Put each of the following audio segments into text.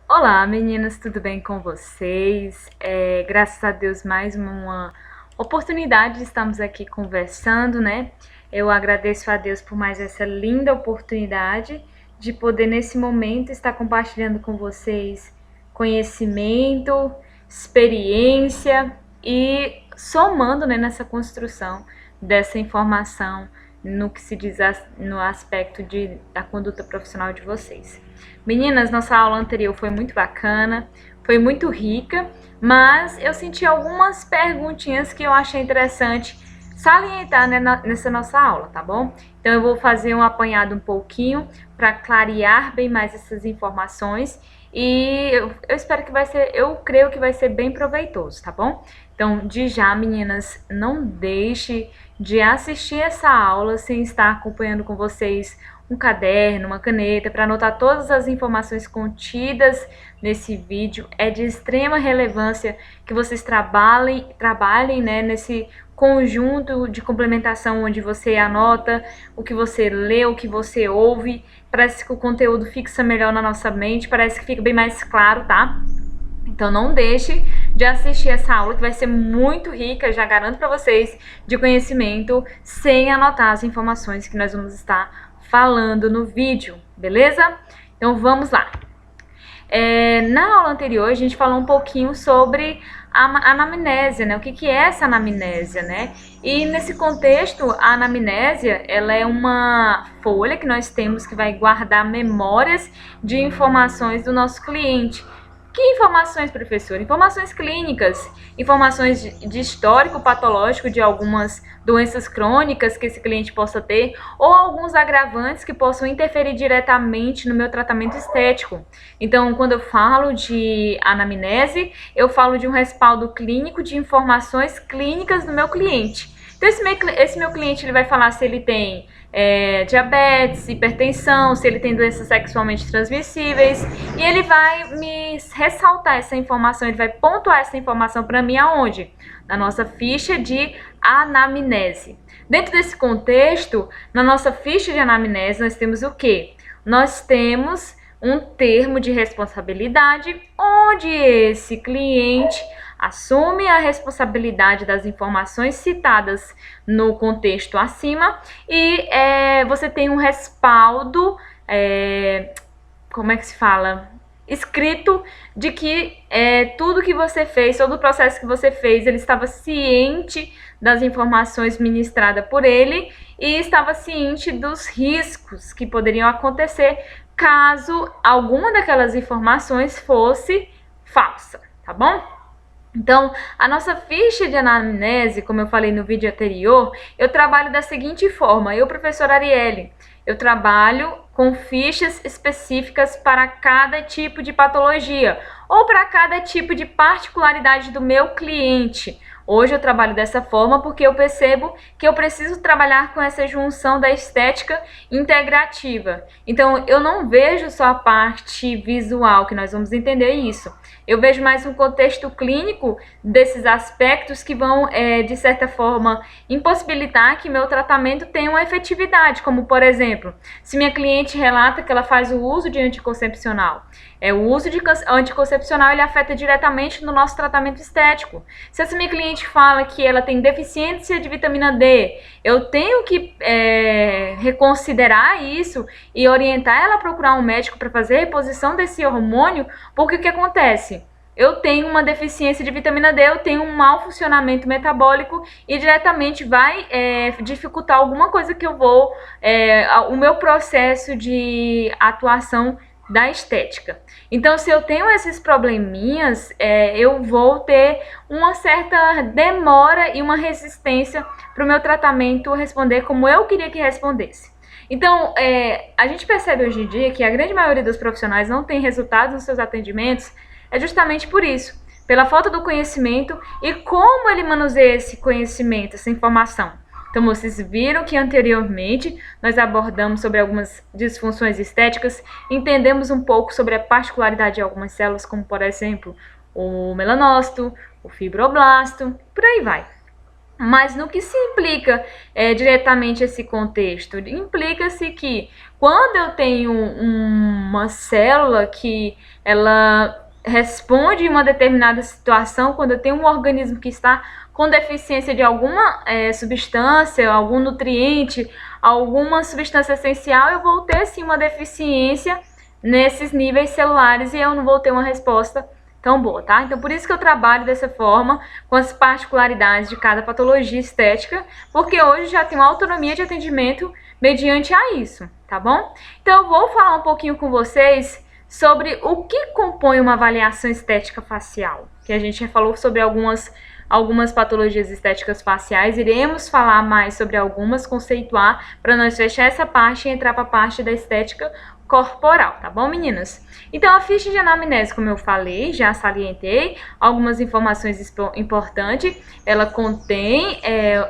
Olá, meninas, tudo bem com vocês? Graças a Deus, mais uma oportunidade de estarmos aqui conversando, né? Eu agradeço a Deus por mais essa linda oportunidade de poder, nesse momento, estar compartilhando com vocês conhecimento, experiência e somando, né, nessa construção dessa informação no que se diz no aspecto da conduta profissional de vocês. Meninas, nossa aula anterior foi muito bacana, foi muito rica, mas eu senti algumas perguntinhas que eu achei interessante salientar, né, nessa nossa aula, tá bom? Então eu vou fazer um apanhado um pouquinho para clarear bem mais essas informações e eu espero que eu creio que vai ser bem proveitoso, tá bom? Então, de já, meninas, não deixe de assistir essa aula sem estar acompanhando com vocês um caderno, uma caneta, para anotar todas as informações contidas nesse vídeo. É de extrema relevância que vocês trabalhem, né, nesse conjunto de complementação onde você anota o que você lê, o que você ouve. Parece que o conteúdo fixa melhor na nossa mente, parece que fica bem mais claro, tá? Então não deixe de assistir essa aula que vai ser muito rica, já garanto para vocês, de conhecimento, sem anotar as informações que nós vamos estar falando no vídeo, beleza? Então vamos lá. Na aula anterior a gente falou um pouquinho sobre a anamnésia, né? O que é essa anamnésia, né? E nesse contexto, a anamnésia, ela é uma folha que nós temos que vai guardar memórias de informações do nosso cliente. Que informações, professor? Informações clínicas, informações de histórico patológico de algumas doenças crônicas que esse cliente possa ter, ou alguns agravantes que possam interferir diretamente no meu tratamento estético. Então, quando eu falo de anamnese, eu falo de um respaldo clínico de informações clínicas do meu cliente. Então, esse meu cliente ele vai falar se ele tem diabetes, hipertensão, se ele tem doenças sexualmente transmissíveis, e ele vai me ressaltar essa informação, ele vai pontuar essa informação para mim aonde? Na nossa ficha de anamnese. Dentro desse contexto, na nossa ficha de anamnese, nós temos o quê? Nós temos um termo de responsabilidade, onde esse cliente assume a responsabilidade das informações citadas no contexto acima e você tem um respaldo, como é que se fala? Escrito de que tudo que você fez, todo o processo que você fez, ele estava ciente das informações ministradas por ele e estava ciente dos riscos que poderiam acontecer caso alguma daquelas informações fosse falsa, tá bom? Então, a nossa ficha de anamnese, como eu falei no vídeo anterior, eu trabalho da seguinte forma. Eu, professora Arielle, eu trabalho com fichas específicas para cada tipo de patologia ou para cada tipo de particularidade do meu cliente. Hoje eu trabalho dessa forma porque eu percebo que eu preciso trabalhar com essa junção da estética integrativa. Então, eu não vejo só a parte visual, que nós vamos entender isso. Eu vejo mais um contexto clínico desses aspectos que vão, de certa forma, impossibilitar que meu tratamento tenha uma efetividade, como, por exemplo, se minha cliente relata que ela faz o uso de anticoncepcional. O uso de anticoncepcional ele afeta diretamente no nosso tratamento estético. Se essa minha cliente fala que ela tem deficiência de vitamina D, eu tenho que reconsiderar isso e orientar ela a procurar um médico para fazer a reposição desse hormônio, porque o que acontece? Eu tenho uma deficiência de vitamina D, eu tenho um mau funcionamento metabólico e diretamente vai dificultar alguma coisa que eu vou, o meu processo de atuação da estética. Então, se eu tenho esses probleminhas, eu vou ter uma certa demora e uma resistência para o meu tratamento responder como eu queria que respondesse. Então, a gente percebe hoje em dia que a grande maioria dos profissionais não tem resultados nos seus atendimentos, é justamente por isso, pela falta do conhecimento e como ele manuseia esse conhecimento, essa informação. Então, vocês viram que anteriormente nós abordamos sobre algumas disfunções estéticas, entendemos um pouco sobre a particularidade de algumas células, como por exemplo, o melanócito, o fibroblasto, por aí vai. Mas no que se implica diretamente esse contexto? Implica-se que quando eu tenho uma célula que ela responde a uma determinada situação, quando eu tenho um organismo que está com deficiência de alguma substância, algum nutriente, alguma substância essencial, eu vou ter sim uma deficiência nesses níveis celulares e eu não vou ter uma resposta tão boa, tá? Então, por isso que eu trabalho dessa forma, com as particularidades de cada patologia estética, porque hoje já tenho autonomia de atendimento mediante a isso, tá bom? Então, eu vou falar um pouquinho com vocês sobre o que compõe uma avaliação estética facial, que a gente já falou sobre algumas patologias estéticas faciais, iremos falar mais sobre algumas, conceituar, para nós fechar essa parte e entrar para a parte da estética corporal, tá bom, meninas? Então, a ficha de anamnese, como eu falei, já salientei algumas informações importantes. Ela contém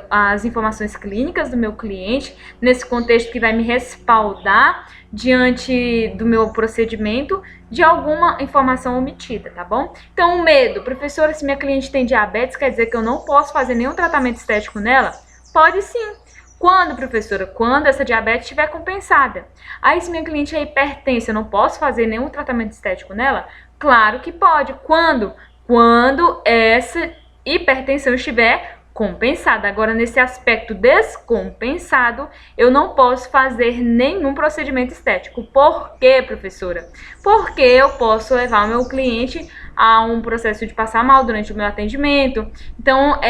as informações clínicas do meu cliente, nesse contexto que vai me respaldar diante do meu procedimento de alguma informação omitida, tá bom? Então, o medo. Professora, se minha cliente tem diabetes, quer dizer que eu não posso fazer nenhum tratamento estético nela? Pode sim. Quando, professora? Quando essa diabetes estiver compensada. Aí, se minha cliente é hipertensa, eu não posso fazer nenhum tratamento estético nela? Claro que pode. Quando? Quando essa hipertensão estiver compensada. Agora, nesse aspecto descompensado, eu não posso fazer nenhum procedimento estético. Por quê, professora? Porque eu posso levar o meu cliente a um processo de passar mal durante o meu atendimento. Então,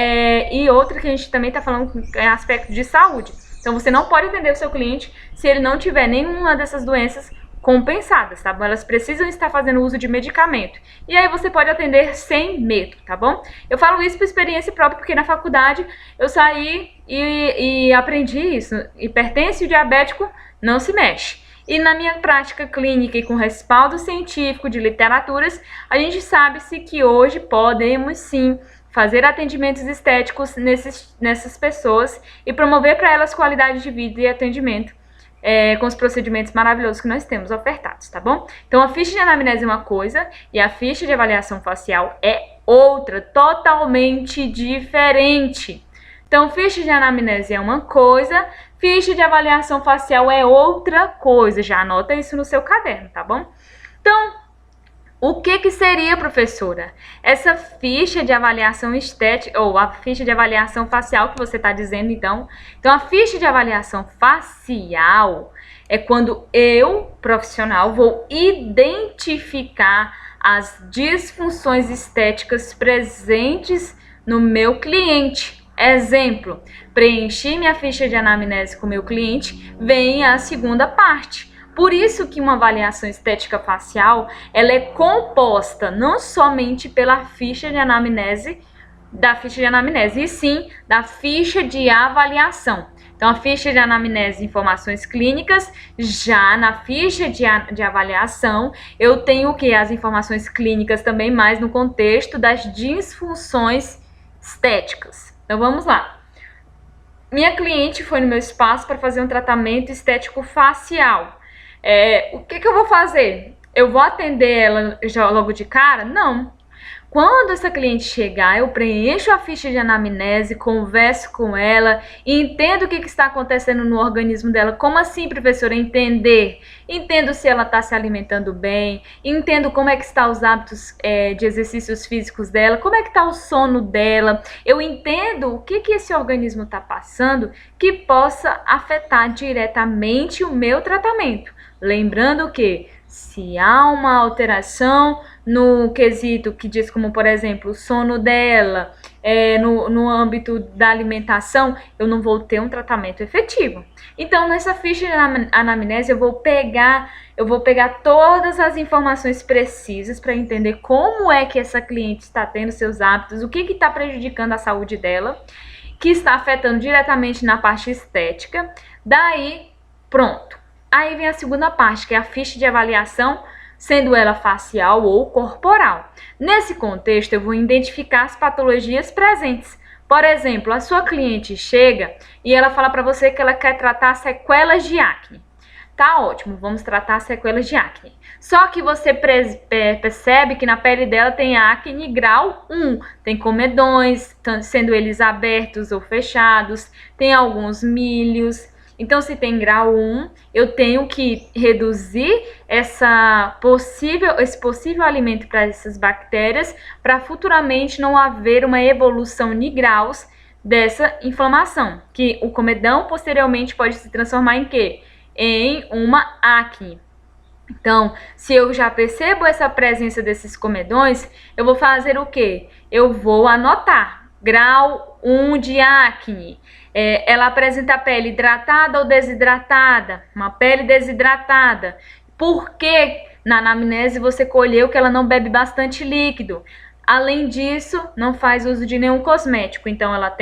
e outra que a gente também está falando é aspecto de saúde. Então, você não pode atender o seu cliente se ele não tiver nenhuma dessas doenças compensadas, tá bom? Elas precisam estar fazendo uso de medicamento. E aí você pode atender sem medo, tá bom? Eu falo isso por experiência própria, porque na faculdade eu saí e aprendi isso. Hipertenso e diabético não se mexe. E na minha prática clínica e com respaldo científico de literaturas, a gente sabe-se que hoje podemos sim fazer atendimentos estéticos nessas pessoas e promover para elas qualidade de vida e atendimento com os procedimentos maravilhosos que nós temos ofertados, tá bom? Então, a ficha de anamnese é uma coisa e a ficha de avaliação facial é outra, totalmente diferente. Então, ficha de anamnese é uma coisa, ficha de avaliação facial é outra coisa. Já anota isso no seu caderno, tá bom? Então, o que seria, professora? Essa ficha de avaliação estética, ou a ficha de avaliação facial que você está dizendo, então. Então, a ficha de avaliação facial é quando eu, profissional, vou identificar as disfunções estéticas presentes no meu cliente. Exemplo, preenchi minha ficha de anamnese com o meu cliente, vem a segunda parte. Por isso que uma avaliação estética facial, ela é composta não somente pela ficha de anamnese, e sim da ficha de avaliação. Então, a ficha de anamnese, informações clínicas, já na ficha de avaliação, eu tenho o que? As informações clínicas também, mais no contexto das disfunções estéticas. Então, vamos lá. Minha cliente foi no meu espaço para fazer um tratamento estético facial. O que eu vou fazer? Eu vou atender ela já logo de cara? Não. Quando essa cliente chegar, eu preencho a ficha de anamnese, converso com ela, entendo o que está acontecendo no organismo dela. Como assim, professora? Entender. Entendo se ela está se alimentando bem, entendo como é que estão os hábitos de exercícios físicos dela, como é que está o sono dela. Eu entendo o que esse organismo está passando que possa afetar diretamente o meu tratamento. Lembrando que se há uma alteração no quesito que diz como, por exemplo, o sono dela, no âmbito da alimentação, eu não vou ter um tratamento efetivo. Então, nessa ficha de anamnese, eu vou pegar todas as informações precisas para entender como é que essa cliente está tendo seus hábitos, o que está prejudicando a saúde dela, que está afetando diretamente na parte estética. Daí, pronto. Aí vem a segunda parte, que é a ficha de avaliação, sendo ela facial ou corporal. Nesse contexto, eu vou identificar as patologias presentes. Por exemplo, a sua cliente chega e ela fala para você que ela quer tratar sequelas de acne. tá ótimo, vamos tratar sequelas de acne. Só que você percebe que na pele dela tem acne grau 1. Tem comedões, sendo eles abertos ou fechados, tem alguns milhos. Então, se tem grau 1, eu tenho que reduzir esse possível alimento para essas bactérias, para futuramente não haver uma evolução de graus dessa inflamação, que o comedão posteriormente pode se transformar em quê? Em uma acne. Então, se eu já percebo essa presença desses comedões, eu vou fazer o quê? Eu vou anotar. Grau 1 de acne. Ela apresenta a pele hidratada ou desidratada? Uma pele desidratada. Por que na anamnese você colheu que ela não bebe bastante líquido? Além disso, não faz uso de nenhum cosmético. Então, ela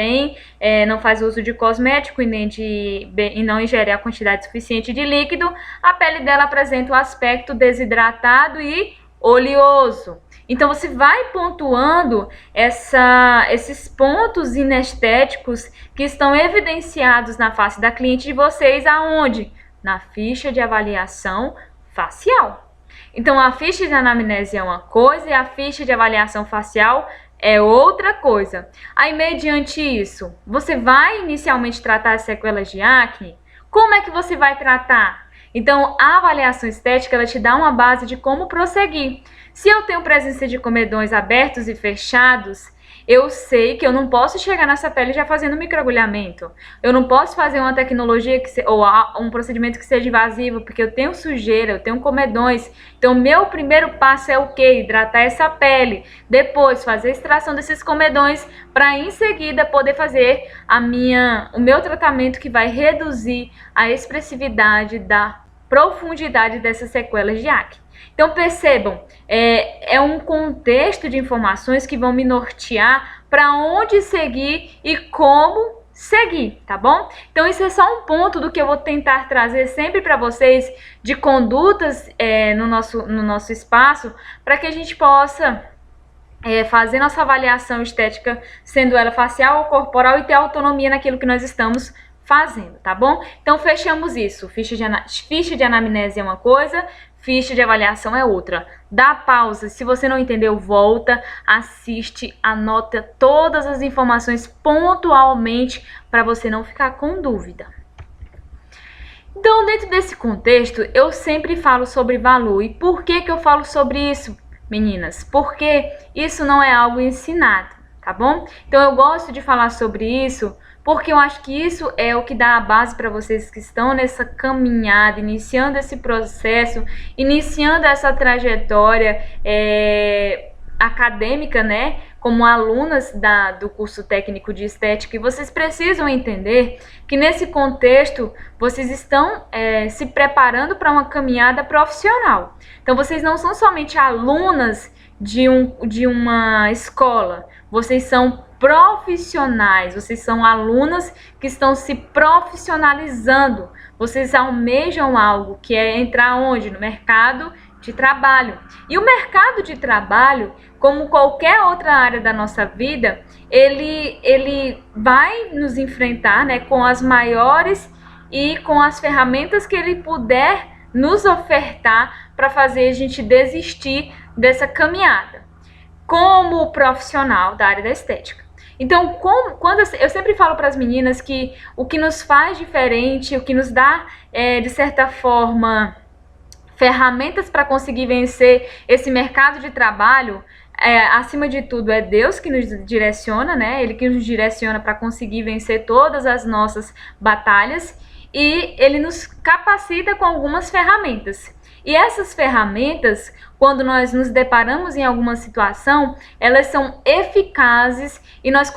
não faz uso de cosmético e não ingere a quantidade suficiente de líquido. A pele dela apresenta o aspecto desidratado e oleoso. Então, você vai pontuando esses pontos inestéticos que estão evidenciados na face da cliente de vocês, aonde? Na ficha de avaliação facial. Então, a ficha de anamnese é uma coisa e a ficha de avaliação facial é outra coisa. Aí, mediante isso, você vai inicialmente tratar as sequelas de acne? Como é que você vai tratar? Então, a avaliação estética, ela te dá uma base de como prosseguir. Se eu tenho presença de comedões abertos e fechados, eu sei que eu não posso chegar nessa pele já fazendo microagulhamento. Eu não posso fazer uma tecnologia ou um procedimento que seja invasivo, porque eu tenho sujeira, eu tenho comedões. Então, meu primeiro passo é o quê? Hidratar essa pele. Depois, fazer a extração desses comedões para, em seguida, poder fazer o meu tratamento que vai reduzir a expressividade da profundidade dessas sequelas de acne. Então, percebam, é um contexto de informações que vão me nortear para onde seguir e como seguir, tá bom? Então, isso é só um ponto do que eu vou tentar trazer sempre para vocês de condutas no nosso espaço, para que a gente possa fazer nossa avaliação estética, sendo ela facial ou corporal, e ter autonomia naquilo que nós estamos fazendo, tá bom? Então, fechamos isso. Ficha de anamnese é uma coisa, ficha de avaliação é outra. Dá pausa, se você não entendeu, volta, assiste, anota todas as informações pontualmente para você não ficar com dúvida. Então, dentro desse contexto, eu sempre falo sobre valor. E por que eu falo sobre isso, meninas? Porque isso não é algo ensinado, tá bom? Então, eu gosto de falar sobre isso porque eu acho que isso é o que dá a base para vocês que estão nessa caminhada, iniciando esse processo, iniciando essa trajetória acadêmica, né? Como alunas do curso técnico de estética, e vocês precisam entender que nesse contexto vocês estão se preparando para uma caminhada profissional. Então, vocês não são somente alunas de uma escola, vocês são profissionais, vocês são alunas que estão se profissionalizando, vocês almejam algo que é entrar onde? No mercado de trabalho. E o mercado de trabalho, como qualquer outra área da nossa vida, ele vai nos enfrentar, né, com as maiores e com as ferramentas que ele puder nos ofertar para fazer a gente desistir dessa caminhada como profissional da área da estética. Então, quando eu sempre falo para as meninas que o que nos faz diferente, o que nos dá, de certa forma, ferramentas para conseguir vencer esse mercado de trabalho, acima de tudo, é Deus que nos direciona, né? Ele que nos direciona para conseguir vencer todas as nossas batalhas, e ele nos capacita com algumas ferramentas. E essas ferramentas, quando nós nos deparamos em alguma situação, elas são eficazes e nós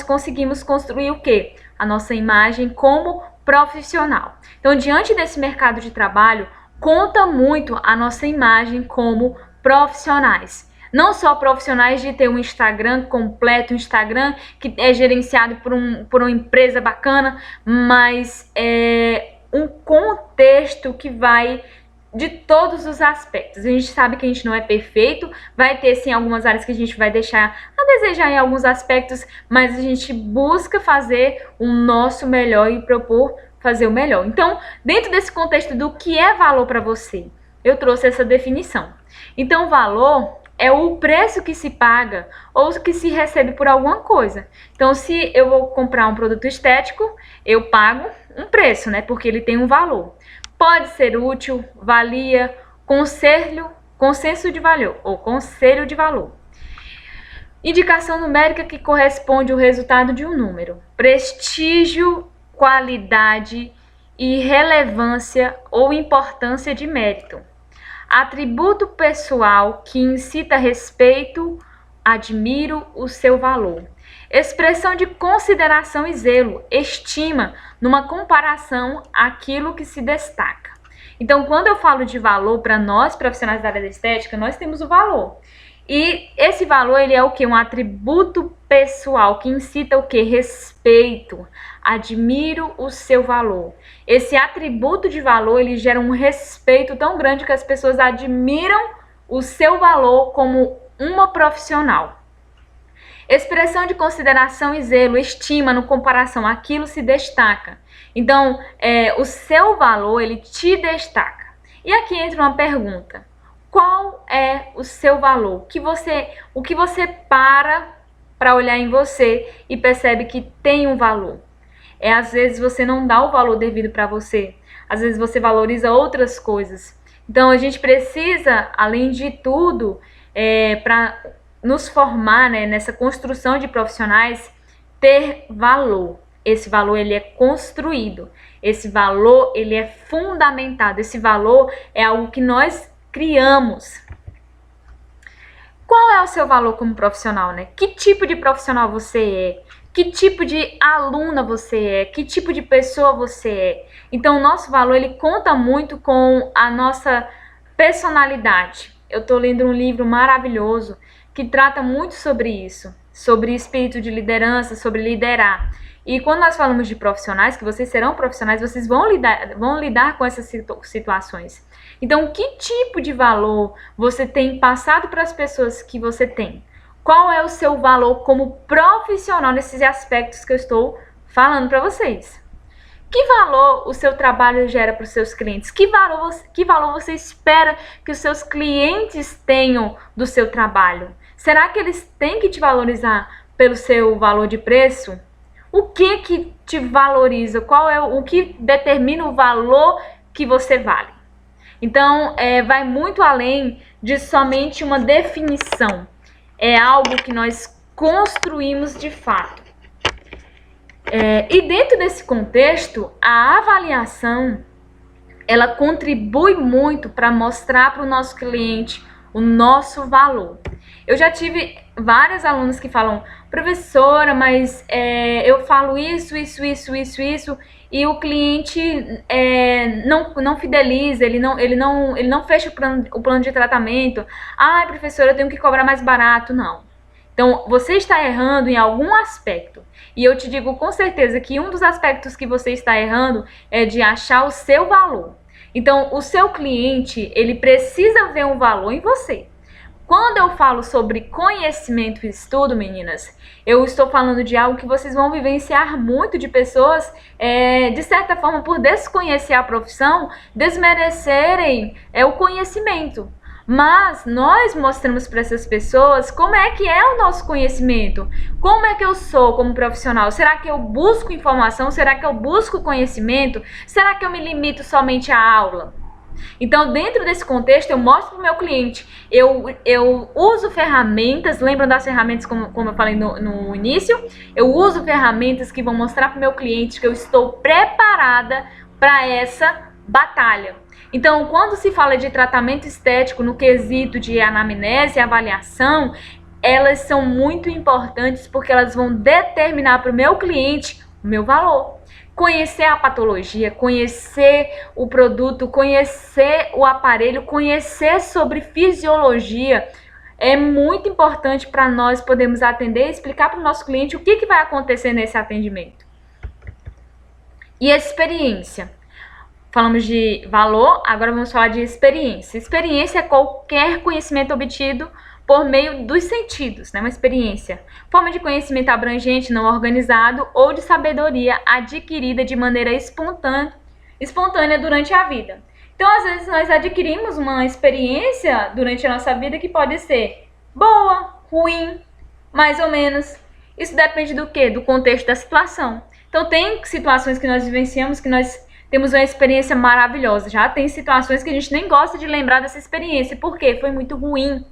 conseguimos construir o quê? A nossa imagem como profissional. Então, diante desse mercado de trabalho, conta muito a nossa imagem como profissionais. Não só profissionais de ter um Instagram completo, um Instagram que é gerenciado por uma empresa bacana, mas um contexto que vai de todos os aspectos. A gente sabe que a gente não é perfeito, vai ter sim algumas áreas que a gente vai deixar a desejar em alguns aspectos, mas a gente busca fazer o nosso melhor e propor fazer o melhor. Então, dentro desse contexto do que é valor para você, eu trouxe essa definição. Então, valor é o preço que se paga ou que se recebe por alguma coisa. Então, se eu vou comprar um produto estético, eu pago um preço, né? Porque ele tem um valor. Pode ser útil, valia, consenso de valor ou conselho de valor. Indicação numérica que corresponde ao resultado de um número. Prestígio, qualidade e relevância ou importância de mérito. Atributo pessoal que incita respeito, admiro o seu valor. Expressão de consideração e zelo, estima, numa comparação àquilo que se destaca. Então, quando eu falo de valor, para nós profissionais da área da estética, nós temos o valor. E esse valor, ele é o quê? Um atributo pessoal que incita o quê? Respeito. Admiro o seu valor. Esse atributo de valor, ele gera um respeito tão grande que as pessoas admiram o seu valor como uma profissional. Expressão de consideração e zelo, estima, no comparação àquilo se destaca. Então, o seu valor, ele te destaca. E aqui entra uma pergunta. Qual é o seu valor? O que você para olhar em você e percebe que tem um valor? Às vezes você não dá o valor devido para você. Às vezes você valoriza outras coisas. Então a gente precisa, além de tudo, para nos formar, né, nessa construção de profissionais, ter valor. Esse valor, ele é construído. Esse valor, ele é fundamentado. Esse valor é algo que nós criamos. Qual é o seu valor como profissional, né? Que tipo de profissional você é? Que tipo de aluna você é? Que tipo de pessoa você é? Então, o nosso valor, ele conta muito com a nossa personalidade. Eu estou lendo um livro maravilhoso que trata muito sobre isso, sobre espírito de liderança, sobre liderar. E quando nós falamos de profissionais, que vocês serão profissionais, vocês vão lidar com essas situações. Então, que tipo de valor você tem passado para as pessoas que você tem? Qual é o seu valor como profissional nesses aspectos que eu estou falando para vocês? Que valor o seu trabalho gera para os seus clientes? Que valor você espera que os seus clientes tenham do seu trabalho? Será que eles têm que te valorizar pelo seu valor de preço? O que te valoriza? Qual é o que determina o valor que você vale? Então, vai muito além de somente uma definição. É algo que nós construímos de fato. E dentro desse contexto, a avaliação, ela contribui muito para mostrar para o nosso cliente o nosso valor. Eu já tive várias alunas que falam, professora, mas eu falo isso, e o cliente não fideliza, ele não fecha o plano de tratamento. Ai, professora, eu tenho que cobrar mais barato. Não. Então, você está errando em algum aspecto. E eu te digo com certeza que um dos aspectos que você está errando é de achar o seu valor. Então, o seu cliente, ele precisa ver um valor em você. Quando eu falo sobre conhecimento e estudo, meninas, eu estou falando de algo que vocês vão vivenciar muito de pessoas, de certa forma, por desconhecer a profissão, desmerecerem o conhecimento. Mas nós mostramos para essas pessoas como é que é o nosso conhecimento. Como é que eu sou como profissional? Será que eu busco informação? Será que eu busco conhecimento? Será que eu me limito somente à aula? Então, dentro desse contexto, eu mostro para o meu cliente, eu uso ferramentas, lembram das ferramentas como eu falei no início? Eu uso ferramentas que vão mostrar para o meu cliente que eu estou preparada para essa batalha. Então, quando se fala de tratamento estético no quesito de anamnese e avaliação, elas são muito importantes porque elas vão determinar para o meu cliente o meu valor. Conhecer a patologia, conhecer o produto, conhecer o aparelho, conhecer sobre fisiologia é muito importante para nós podermos atender e explicar para o nosso cliente o que vai acontecer nesse atendimento. E experiência. Falamos de valor, agora vamos falar de experiência. Experiência é qualquer conhecimento obtido por meio dos sentidos, né? Uma experiência. Forma de conhecimento abrangente, não organizado, ou de sabedoria adquirida de maneira espontânea durante a vida. Então, às vezes, nós adquirimos uma experiência durante a nossa vida que pode ser boa, ruim, mais ou menos. Isso depende do quê? Do contexto da situação. Então, tem situações que nós vivenciamos que nós temos uma experiência maravilhosa. Já tem situações que a gente nem gosta de lembrar dessa experiência. Por quê? Foi muito ruim.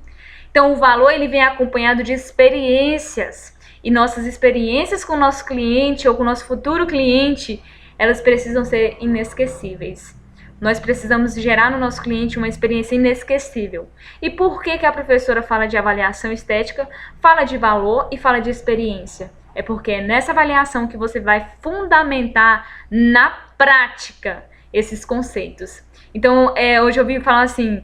Então, o valor ele vem acompanhado de experiências. E nossas experiências com o nosso cliente ou com o nosso futuro cliente, elas precisam ser inesquecíveis. Nós precisamos gerar no nosso cliente uma experiência inesquecível. E por que a professora fala de avaliação estética, fala de valor e fala de experiência? É porque é nessa avaliação que você vai fundamentar na prática esses conceitos. Então, hoje eu ouvi falar assim,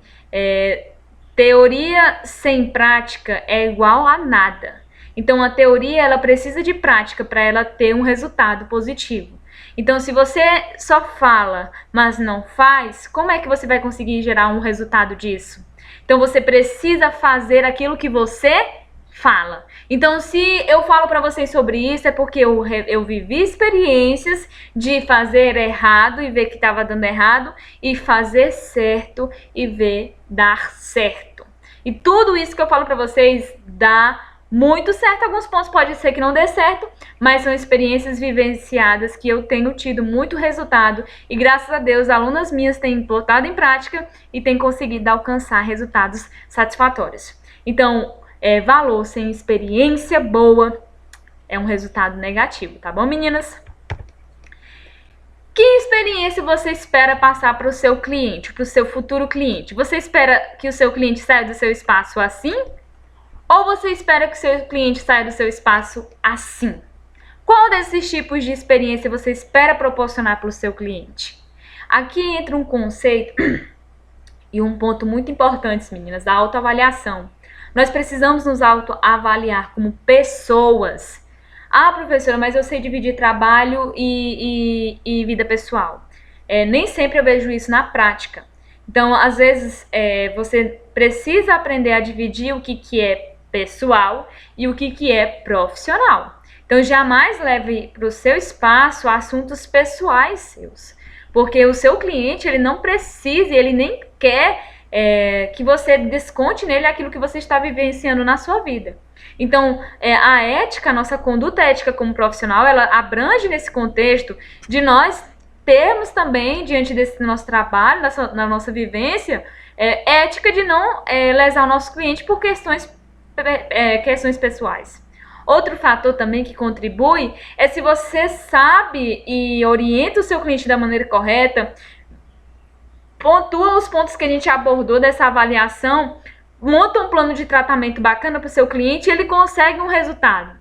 teoria sem prática é igual a nada. Então, a teoria ela precisa de prática para ela ter um resultado positivo. Então, se você só fala, mas não faz, como é que você vai conseguir gerar um resultado disso? Então, você precisa fazer aquilo que você fala. Então, se eu falo para vocês sobre isso, é porque eu vivi experiências de fazer errado e ver que estava dando errado, e fazer certo e ver dar certo. E tudo isso que eu falo para vocês dá muito certo. Alguns pontos pode ser que não dê certo, mas são experiências vivenciadas que eu tenho tido muito resultado e graças a Deus alunas minhas têm botado em prática e têm conseguido alcançar resultados satisfatórios. Então, valor sem experiência boa é um resultado negativo, tá bom, meninas? Que experiência você espera passar para o seu cliente, para o seu futuro cliente? Você espera que o seu cliente saia do seu espaço assim? Ou você espera que o seu cliente saia do seu espaço assim? Qual desses tipos de experiência você espera proporcionar para o seu cliente? Aqui entra um conceito e um ponto muito importante, meninas, da autoavaliação. Nós precisamos nos autoavaliar como pessoas. Ah, professora, mas eu sei dividir trabalho e vida pessoal. Nem sempre eu vejo isso na prática. Então, às vezes, você precisa aprender a dividir o que é pessoal e o que é profissional. Então, jamais leve para o seu espaço assuntos pessoais seus. Porque o seu cliente, ele não precisa, ele nem quer que você desconte nele aquilo que você está vivenciando na sua vida. Então, a ética, a nossa conduta ética como profissional, ela abrange nesse contexto de nós termos também, diante desse nosso trabalho, na nossa vivência, ética de não lesar o nosso cliente por questões pessoais. Outro fator também que contribui é se você sabe e orienta o seu cliente da maneira correta, pontua os pontos que a gente abordou dessa avaliação, monta um plano de tratamento bacana para o seu cliente e ele consegue um resultado.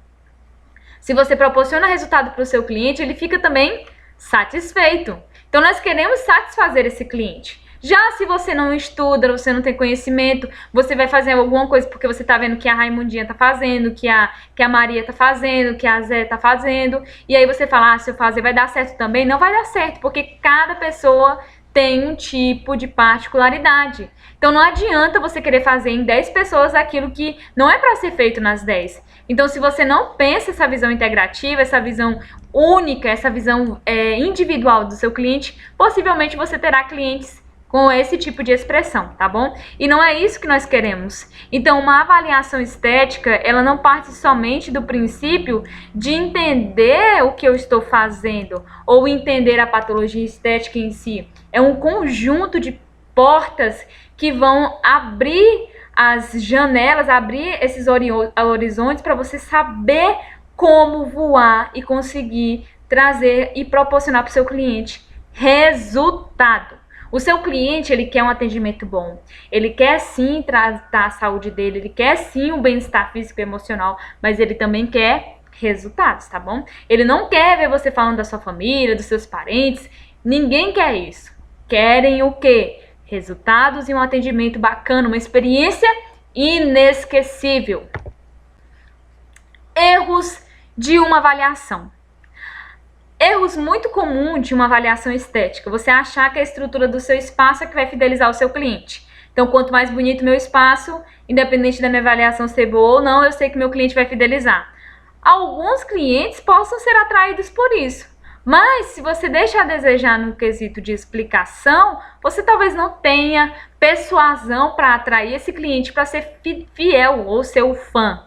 Se você proporciona resultado para o seu cliente, ele fica também satisfeito. Então, nós queremos satisfazer esse cliente. Já se você não estuda, você não tem conhecimento, você vai fazer alguma coisa porque você está vendo que a Raimundinha está fazendo, que a Maria está fazendo, que a Zé está fazendo, e aí você fala, se eu fazer vai dar certo também? Não vai dar certo, porque cada pessoa tem um tipo de particularidade. Então não adianta você querer fazer em 10 pessoas aquilo que não é para ser feito nas 10. Então se você não pensa essa visão integrativa, essa visão única, essa visão individual do seu cliente, possivelmente você terá clientes com esse tipo de expressão, tá bom? E não é isso que nós queremos. Então, uma avaliação estética, ela não parte somente do princípio de entender o que eu estou fazendo ou entender a patologia estética em si. É um conjunto de portas que vão abrir as janelas, abrir esses horizontes para você saber como voar e conseguir trazer e proporcionar para o seu cliente resultado. O seu cliente, ele quer um atendimento bom, ele quer sim tratar a saúde dele, ele quer sim um bem-estar físico e emocional, mas ele também quer resultados, tá bom? Ele não quer ver você falando da sua família, dos seus parentes, ninguém quer isso. Querem o quê? Resultados e um atendimento bacana, uma experiência inesquecível. Erros de uma avaliação. Erros muito comuns de uma avaliação estética. Você achar que a estrutura do seu espaço é que vai fidelizar o seu cliente. Então, quanto mais bonito o meu espaço, independente da minha avaliação ser boa ou não, eu sei que meu cliente vai fidelizar. Alguns clientes possam ser atraídos por isso, mas se você deixa a desejar no quesito de explicação, você talvez não tenha persuasão para atrair esse cliente para ser fiel ou seu fã.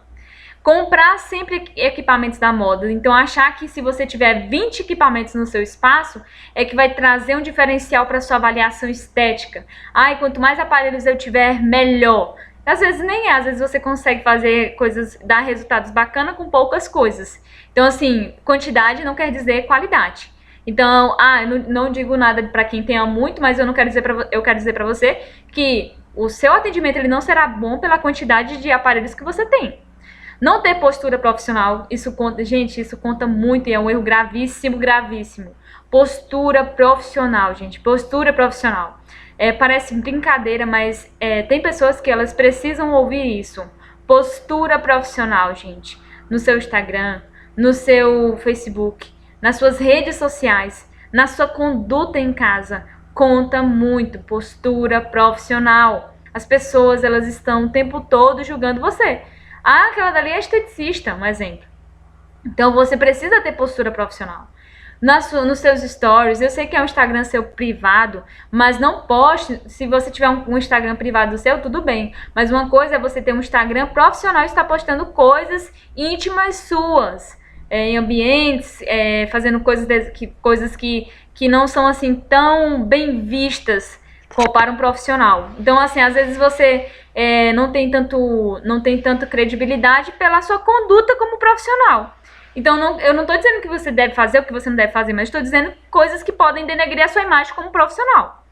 Comprar sempre equipamentos da moda. Então, achar que se você tiver 20 equipamentos no seu espaço, é que vai trazer um diferencial para sua avaliação estética. Ai, quanto mais aparelhos eu tiver, melhor. Às vezes nem é, às vezes você consegue fazer coisas, dar resultados bacanas com poucas coisas. Então, assim, quantidade não quer dizer qualidade. Então, eu não digo nada para quem tenha muito, mas eu quero dizer para você que o seu atendimento ele não será bom pela quantidade de aparelhos que você tem. Não ter postura profissional, isso conta, gente, isso conta muito e é um erro gravíssimo, gravíssimo. Postura profissional, gente, postura profissional. Parece brincadeira, mas tem pessoas que elas precisam ouvir isso. Postura profissional, gente. No seu Instagram, no seu Facebook, nas suas redes sociais, na sua conduta em casa. Conta muito, postura profissional. As pessoas, elas estão o tempo todo julgando você. Aquela dali é esteticista, um exemplo. Então, você precisa ter postura profissional. Nos seus stories, eu sei que é um Instagram seu privado, mas não poste, se você tiver um Instagram privado seu, tudo bem. Mas uma coisa é você ter um Instagram profissional e estar postando coisas íntimas suas, em ambientes, fazendo coisas que não são assim tão bem vistas para um profissional. Então, assim, às vezes você não tem tanta credibilidade pela sua conduta como profissional. Então, eu não estou dizendo que você deve fazer o que você não deve fazer, mas estou dizendo coisas que podem denegrir a sua imagem como profissional.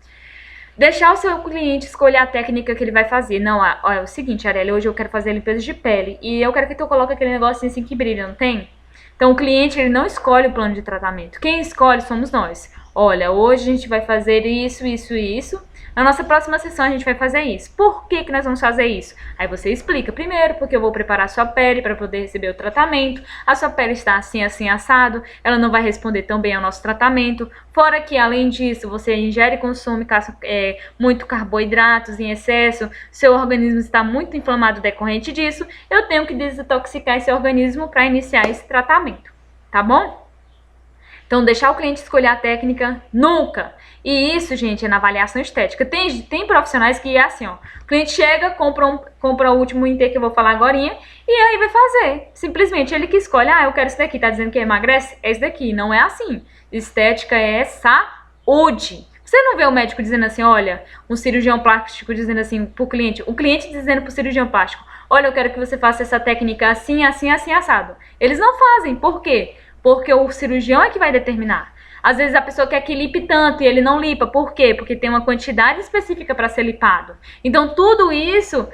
Deixar o seu cliente escolher a técnica que ele vai fazer. Não, ó, é o seguinte, Arielle, hoje eu quero fazer limpeza de pele e eu quero que tu coloque aquele negocinho assim que brilha, não tem? Então, o cliente, ele não escolhe o plano de tratamento. Quem escolhe somos nós. Olha, hoje a gente vai fazer isso, isso e isso. Na nossa próxima sessão a gente vai fazer isso. Por que nós vamos fazer isso? Aí você explica. Primeiro, porque eu vou preparar a sua pele para poder receber o tratamento. A sua pele está assim, assim, assado. Ela não vai responder tão bem ao nosso tratamento. Fora que, além disso, você ingere e consome muito carboidratos em excesso. Seu organismo está muito inflamado decorrente disso. Eu tenho que desintoxicar esse organismo para iniciar esse tratamento. Tá bom? Então, deixar o cliente escolher a técnica, nunca. E isso, gente, é na avaliação estética. Tem profissionais que é assim, ó. O cliente chega, compra o último intake que eu vou falar agorinha, e aí vai fazer. Simplesmente, ele que escolhe, eu quero esse daqui, tá dizendo que emagrece? É esse daqui. Não é assim. Estética é saúde. Você não vê o médico dizendo assim, olha, um cirurgião plástico dizendo assim pro cliente, o cliente dizendo pro cirurgião plástico, olha, eu quero que você faça essa técnica assim, assim, assim, assado. Eles não fazem. Por quê? Porque o cirurgião é que vai determinar. Às vezes a pessoa quer que lipe tanto e ele não lipa. Por quê? Porque tem uma quantidade específica para ser lipado. Então, tudo isso,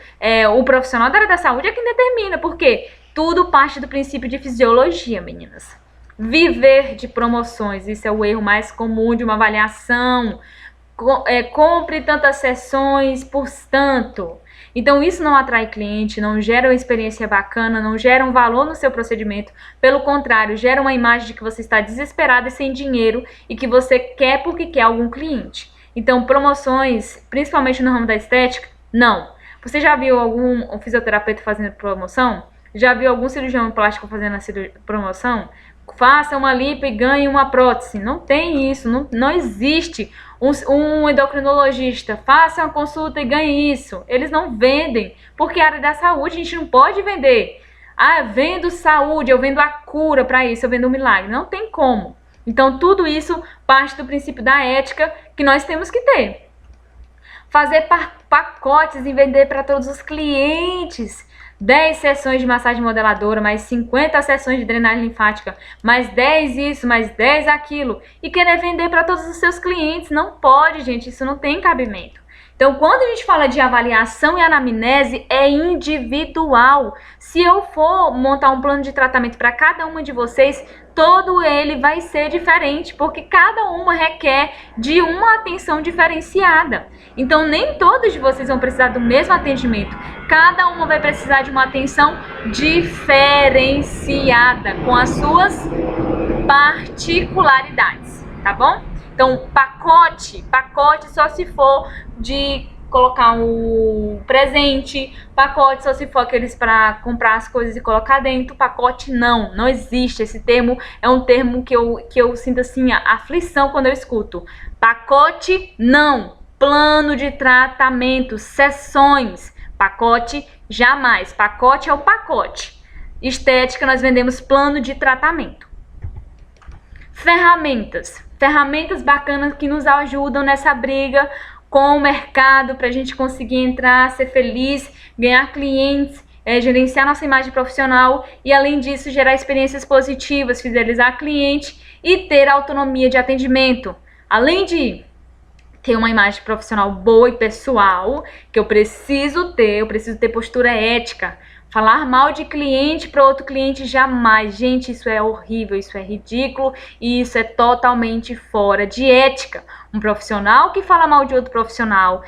o profissional da área da saúde é quem determina. Por quê? Tudo parte do princípio de fisiologia, meninas. Viver de promoções, isso é o erro mais comum de uma avaliação. Compre tantas sessões por tanto. Então, isso não atrai cliente, não gera uma experiência bacana, não gera um valor no seu procedimento. Pelo contrário, gera uma imagem de que você está desesperado e sem dinheiro e que você quer porque quer algum cliente. Então, promoções, principalmente no ramo da estética, não. Você já viu algum fisioterapeuta fazendo promoção? Já viu algum cirurgião plástico fazendo a promoção? Faça uma lipo e ganhe uma prótese. Não tem isso, não existe. Um endocrinologista, faça uma consulta e ganhe isso. Eles não vendem, porque a área da saúde a gente não pode vender. Eu vendo saúde, eu vendo a cura para isso, eu vendo um milagre. Não tem como. Então, tudo isso parte do princípio da ética que nós temos que ter. Fazer pacotes e vender para todos os clientes. 10 sessões de massagem modeladora, mais 50 sessões de drenagem linfática, mais 10 isso, mais 10 aquilo, e querer vender para todos os seus clientes. Não pode, gente, isso não tem cabimento. Então, quando a gente fala de avaliação e anamnese, é individual. Se eu for montar um plano de tratamento para cada uma de vocês, todo ele vai ser diferente, porque cada uma requer de uma atenção diferenciada. Então, nem todos de vocês vão precisar do mesmo atendimento. Cada uma vai precisar de uma atenção diferenciada, com as suas particularidades, tá bom? Então, pacote só se for de colocar o presente, pacote só se for aqueles para comprar as coisas e colocar dentro, pacote não existe. Esse termo é um termo que eu sinto assim a aflição quando eu escuto. Pacote não, plano de tratamento, sessões, pacote jamais, pacote é o pacote. Estética nós vendemos plano de tratamento. Ferramentas bacanas que nos ajudam nessa briga com o mercado para a gente conseguir entrar, ser feliz, ganhar clientes, gerenciar nossa imagem profissional e, além disso, gerar experiências positivas, fidelizar cliente e ter autonomia de atendimento. Além de ter uma imagem profissional boa e pessoal, que eu preciso ter postura ética. Falar mal de cliente para outro cliente jamais. Gente, isso é horrível, isso é ridículo e isso é totalmente fora de ética. Um profissional que fala mal de outro profissional,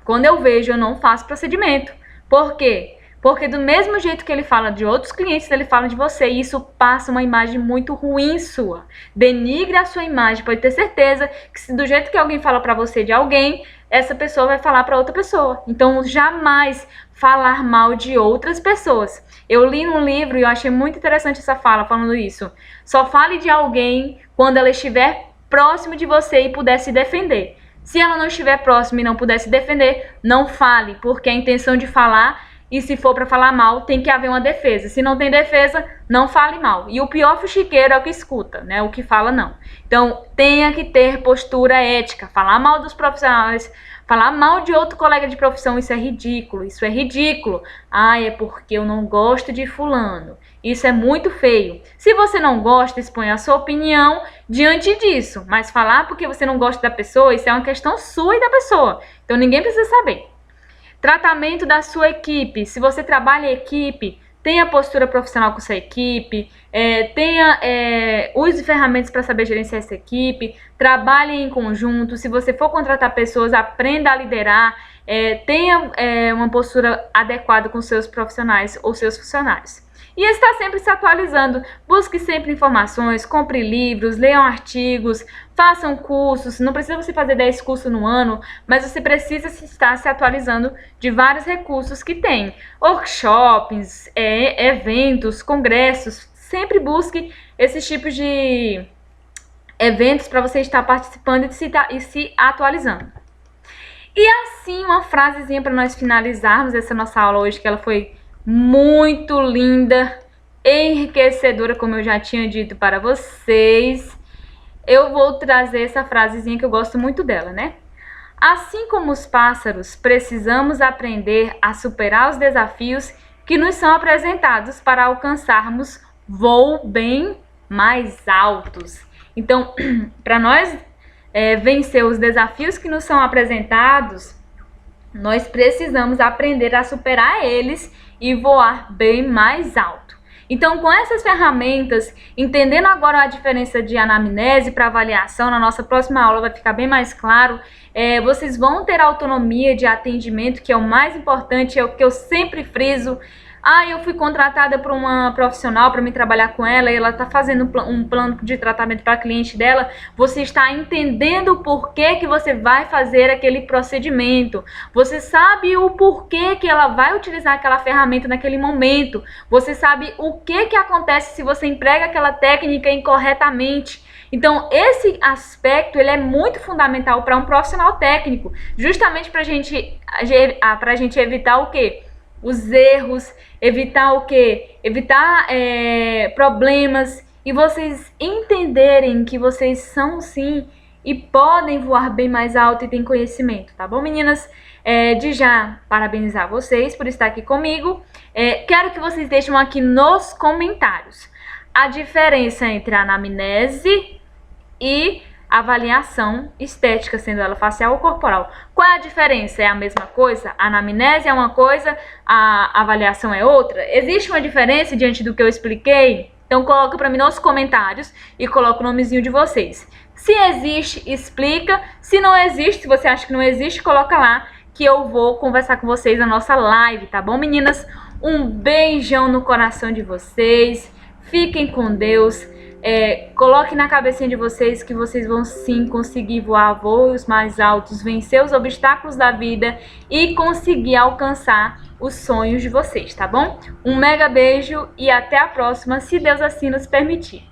quando eu vejo, eu não faço procedimento. Por quê? Porque do mesmo jeito que ele fala de outros clientes, ele fala de você. E isso passa uma imagem muito ruim sua. Denigre a sua imagem. Pode ter certeza que se do jeito que alguém fala para você de alguém, essa pessoa vai falar para outra pessoa. Então, jamais falar mal de outras pessoas. Eu li num livro e eu achei muito interessante essa fala falando isso. Só fale de alguém quando ela estiver próximo de você e puder se defender. Se ela não estiver próxima e não puder se defender, não fale, porque a intenção de falar, e se for para falar mal, tem que haver uma defesa. Se não tem defesa, não fale mal. E o pior fuxiqueiro é o que escuta, né? O que fala não. Então, tenha que ter postura ética. Falar mal dos profissionais, falar mal de outro colega de profissão, isso é ridículo. Isso é ridículo. Ah, é porque eu não gosto de fulano. Isso é muito feio. Se você não gosta, exponha a sua opinião diante disso. Mas falar porque você não gosta da pessoa, isso é uma questão sua e da pessoa. Então, ninguém precisa saber. Tratamento da sua equipe. Se você trabalha em equipe, tenha postura profissional com sua equipe, use ferramentas para saber gerenciar essa equipe, trabalhe em conjunto. Se você for contratar pessoas, aprenda a liderar, tenha uma postura adequada com seus profissionais ou seus funcionários. E está sempre se atualizando. Busque sempre informações, compre livros, leiam artigos, façam cursos. Não precisa você fazer 10 cursos no ano, mas você precisa estar se atualizando de vários recursos que tem. Workshops, eventos, congressos. Sempre esses tipos de eventos para você estar participando e se atualizando. E assim, uma frasezinha para nós finalizarmos essa nossa aula hoje, que ela foi muito linda, enriquecedora, como eu já tinha dito para vocês. Eu vou trazer essa frasezinha que eu gosto muito dela, né? Assim como os pássaros, precisamos aprender a superar os desafios que nos são apresentados para alcançarmos voos bem mais altos. Então, para nós vencer os desafios que nos são apresentados, nós precisamos aprender a superar eles e voar bem mais alto. Então, com essas ferramentas, entendendo agora a diferença de anamnese para avaliação, na nossa próxima aula vai ficar bem mais claro. Vocês vão ter autonomia de atendimento, que é o mais importante, é o que eu sempre friso. Eu fui contratada por uma profissional para me trabalhar com ela e ela está fazendo um plano de tratamento para a cliente dela. Você está entendendo o porquê que você vai fazer aquele procedimento. Você sabe o porquê que ela vai utilizar aquela ferramenta naquele momento. Você sabe o que acontece se você emprega aquela técnica incorretamente. Então, esse aspecto ele é muito fundamental para um profissional técnico, justamente para a gente evitar o quê? Os erros, evitar o quê? Evitar problemas e vocês entenderem que vocês são sim e podem voar bem mais alto e têm conhecimento, tá bom, meninas? De já parabenizar vocês por estar aqui comigo. Quero que vocês deixem aqui nos comentários a diferença entre a anamnese e avaliação estética, sendo ela facial ou corporal. Qual é a diferença? É a mesma coisa? A anamnese é uma coisa, a avaliação é outra? Existe uma diferença diante do que eu expliquei? Então coloca para mim nos comentários e coloca o nomezinho de vocês. Se existe, explica. Se não existe, se você acha que não existe, coloca lá que eu vou conversar com vocês na nossa live, tá bom, meninas? Um beijão no coração de vocês. Fiquem com Deus. Coloque na cabecinha de vocês que vocês vão sim conseguir voar voos mais altos, vencer os obstáculos da vida e conseguir alcançar os sonhos de vocês, tá bom? Um mega beijo e até a próxima, se Deus assim nos permitir.